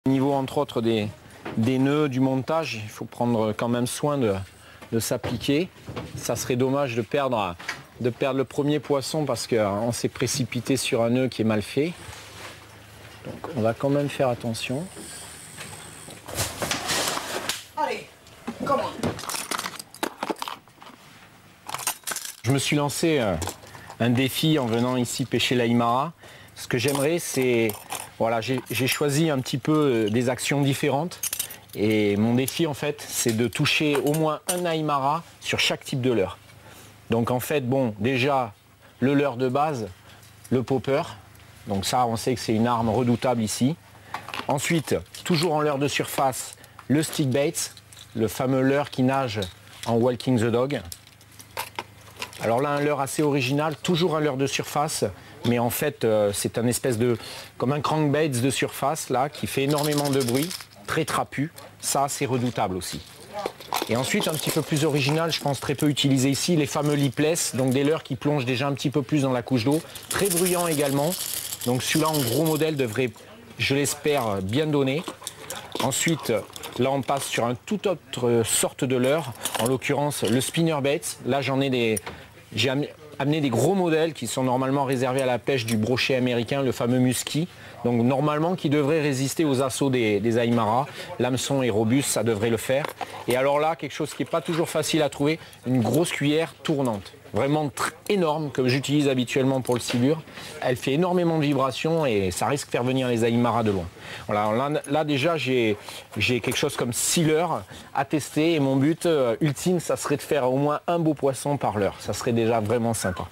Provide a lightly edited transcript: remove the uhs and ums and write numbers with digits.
Au niveau entre autres des nœuds, du montage, il faut prendre quand même soin de s'appliquer. Ça serait dommage de perdre le premier poisson parce qu'on s'est précipité sur un nœud qui est mal fait. Donc on va quand même faire attention. Allez, comment? Je me suis lancé un défi en venant ici pêcher l'Aïmara. Ce que j'aimerais, c'est... Voilà, j'ai choisi un petit peu des actions différentes. Et mon défi, en fait, c'est de toucher au moins un Aïmara sur chaque type de leurre. Donc en fait, bon, déjà, le leurre de base, le popper. Donc ça, on sait que c'est une arme redoutable ici. Ensuite, toujours en leurre de surface, le stick bait, le fameux leurre qui nage en walking the dog. Alors là, un leurre assez original, toujours un leurre de surface, mais en fait, c'est un espèce de... comme un crankbait de surface, là, qui fait énormément de bruit, très trapu. Ça, c'est redoutable aussi. Et ensuite, un petit peu plus original, je pense très peu utilisé ici, les fameux lipless, donc des leurres qui plongent déjà un petit peu plus dans la couche d'eau. Très bruyant également. Donc celui-là, en gros modèle, devrait, je l'espère, bien donner. Ensuite, là, on passe sur un tout autre sorte de leurre, en l'occurrence le spinner bait. Là, j'ai amené des gros modèles qui sont normalement réservés à la pêche du brochet américain, le fameux musky. Donc normalement qui devrait résister aux assauts des Aïmara. L'hameçon est robuste, ça devrait le faire. Et alors là, quelque chose qui n'est pas toujours facile à trouver, une grosse cuillère tournante. Vraiment énorme, que j'utilise habituellement pour le silure. Elle fait énormément de vibrations et ça risque de faire venir les Aïmara de loin. Voilà, là déjà, j'ai quelque chose comme 6 leurres à tester et mon but ultime, ça serait de faire au moins un beau poisson par leurre. Ça serait déjà vraiment sympa.